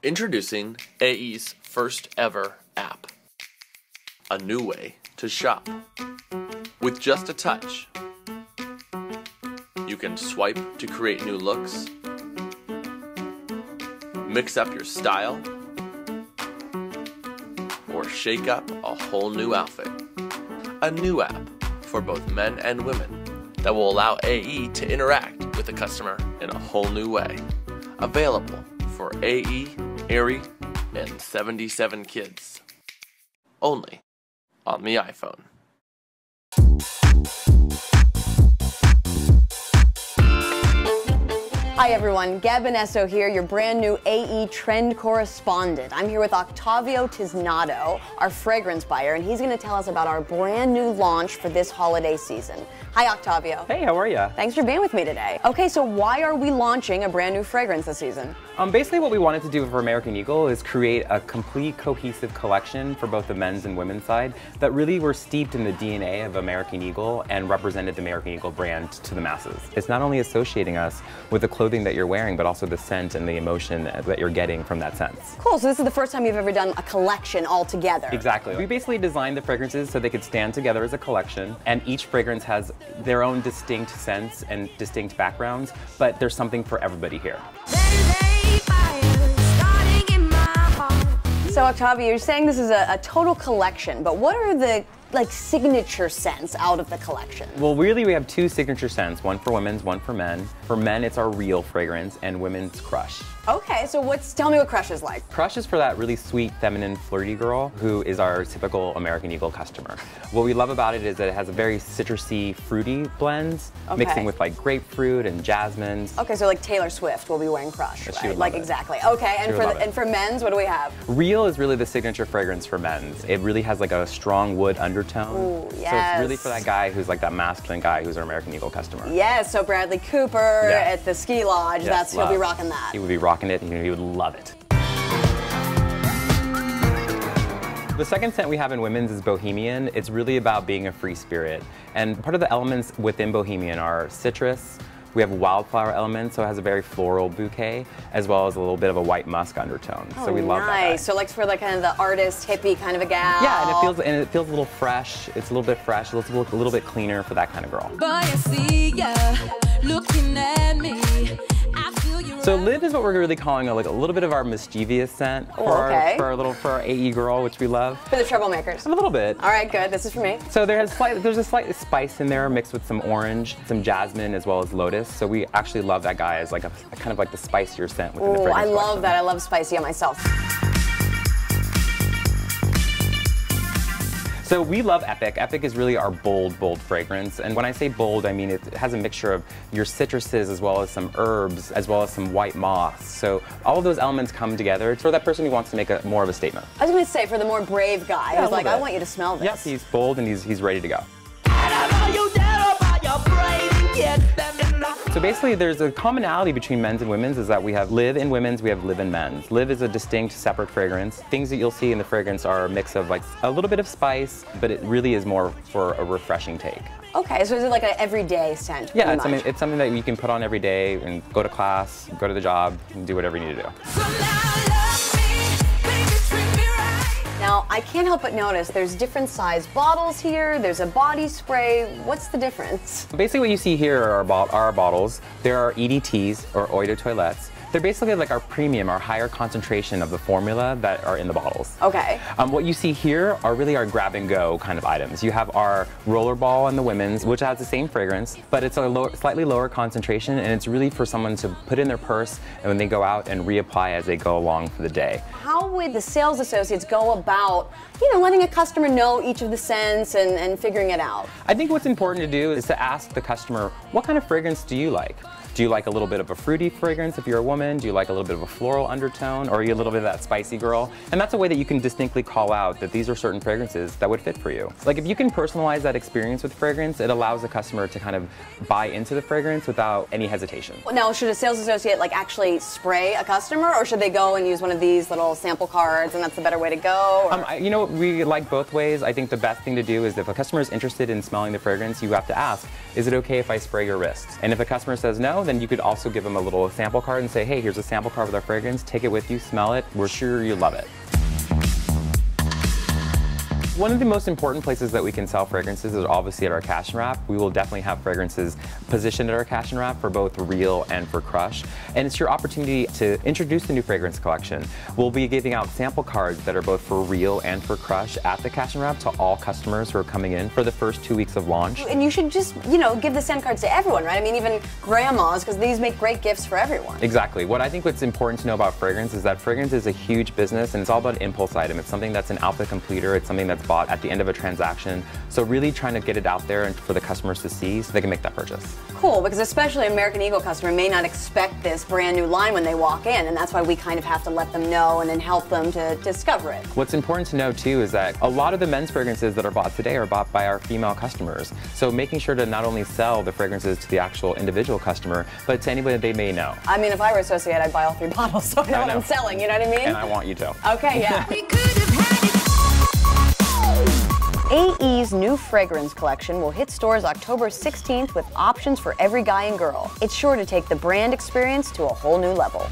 Introducing AE's first ever app. A new way to shop. With just a touch, you can swipe to create new looks, mix up your style, or shake up a whole new outfit. A new app for both men and women that will allow AE to interact with the customer in a whole new way. Available for AE, Aerie, and 77 kids. Only on the iPhone. Hi everyone, Gab Banesso here, your brand new AE trend correspondent. I'm here with Octavio Tiznato, our fragrance buyer, and he's going to tell us about our brand new launch for this holiday season. Hi Octavio. Hey, how are you? Thanks for being with me today. Okay, so why are we launching a brand new fragrance this season? Basically what we wanted to do for American Eagle is create a complete cohesive collection for both the men's and women's side that really were steeped in the DNA of American Eagle and represented the American Eagle brand to the masses. It's not only associating us with the clothing that you're wearing, but also the scent and the emotion that you're getting from that sense. Cool, so this is the first time you've ever done a collection all together. Exactly. We basically designed the fragrances so they could stand together as a collection, and each fragrance has their own distinct scents and distinct backgrounds, but there's something for everybody here. So Octavio, you're saying this is a total collection, but what are the signature scents out of the collection? Well, really we have two signature scents, one for women's, one for men. For men, it's our Real fragrance, and women's Crush. Okay, so tell me what Crush is like. Crush is for that really sweet, feminine, flirty girl who is our typical American Eagle customer. What we love about it is that it has a very citrusy, fruity blends, mixing with like grapefruit and jasmines. Okay, so like Taylor Swift will be wearing Crush, right? She would love it. Exactly. Okay, and for men's, what do we have? Real is really the signature fragrance for men's. It really has like a strong wood undertone. Ooh, yes. So it's really for that guy who's like that masculine guy who's our American Eagle customer. Yes, so Bradley Cooper at the ski lodge, he'll be rocking that. He would be rocking it, and he would love it. The second scent we have in women's is Bohemian. It's really about being a free spirit. And part of the elements within Bohemian are citrus. We have wildflower elements, so it has a very floral bouquet, as well as a little bit of a white musk undertone. Oh, so we love that. Nice. So like for like kind of the artist, hippie kind of a gal. Yeah, and it feels a little fresh. It's a little bit fresh. It looks a little bit cleaner for that kind of girl. Boy, I see ya looking at me. So Live is what we're really calling a little bit of our mischievous scent for our AE girl, which we love. For the troublemakers. A little bit. All right, good. This is for me. So there's a slight spice in there mixed with some orange, some jasmine, as well as lotus. So we actually love that guy as like a kind of like the spicier scent within the fragrance I love collection. that. I love spicy on myself. So we love Epic. Epic is really our bold fragrance. And when I say bold, I mean it has a mixture of your citruses as well as some herbs, as well as some white moss. So all of those elements come together for that person who wants to make more of a statement. I was going to say, for the more brave guy who's like, I want you to smell this. Yes, he's bold and he's ready to go. So basically there's a commonality between men's and women's is that we have Live in women's, we have Live in men's. Live is a distinct separate fragrance. Things that you'll see in the fragrance are a mix of like a little bit of spice, but it really is more for a refreshing take. Okay, so is it like an everyday scent? Yeah, it's something that you can put on every day and go to class, go to the job, and do whatever you need to do. Now, I can't help but notice there's different size bottles here, there's a body spray. What's the difference? Basically what you see here are our bottles. There are EDTs, or Eau de Toilettes. They're basically like our premium, our higher concentration of the formula that are in the bottles. Okay. What you see here are really our grab-and-go kind of items. You have our Rollerball in the women's, which has the same fragrance, but it's a slightly lower concentration, and it's really for someone to put in their purse and when they go out and reapply as they go along for the day. How would the sales associates go about, letting a customer know each of the scents and figuring it out? I think what's important to do is to ask the customer, what kind of fragrance do you like? Do you like a little bit of a fruity fragrance if you're a woman? Do you like a little bit of a floral undertone? Or are you a little bit of that spicy girl? And that's a way that you can distinctly call out that these are certain fragrances that would fit for you. Like if you can personalize that experience with fragrance, it allows the customer to kind of buy into the fragrance without any hesitation. Now, should a sales associate actually spray a customer, or should they go and use one of these little sample cards and that's the better way to go? We like both ways. I think the best thing to do is if a customer is interested in smelling the fragrance, you have to ask, is it okay if I spray your wrist? And if a customer says no, then you could also give them a little sample card and say, hey, here's a sample card with our fragrance. Take it with you, smell it. We're sure you love it. One of the most important places that we can sell fragrances is obviously at our cash and wrap. We will definitely have fragrances positioned at our cash and wrap for both Real and for Crush. And it's your opportunity to introduce the new fragrance collection. We'll be giving out sample cards that are both for Real and for Crush at the cash and wrap to all customers who are coming in for the first 2 weeks of launch. And you should just, give the send cards to everyone, right? I mean, even grandmas, because these make great gifts for everyone. Exactly. What's important to know about fragrance is that fragrance is a huge business, and it's all about an impulse item. It's something that's an outfit completer. It's something that's bought at the end of a transaction. So really trying to get it out there and for the customers to see so they can make that purchase. Cool, because especially an American Eagle customer may not expect this brand new line when they walk in, and that's why we kind of have to let them know and then help them to discover it. What's important to know too is that a lot of the men's fragrances that are bought today are bought by our female customers. So making sure to not only sell the fragrances to the actual individual customer, but to anybody that they may know. I mean, if I were associate, I'd buy all 3 bottles so I know what I'm selling, you know what I mean? And I want you to. Okay, yeah. We could have had it. AE's new fragrance collection will hit stores October 16th with options for every guy and girl. It's sure to take the brand experience to a whole new level.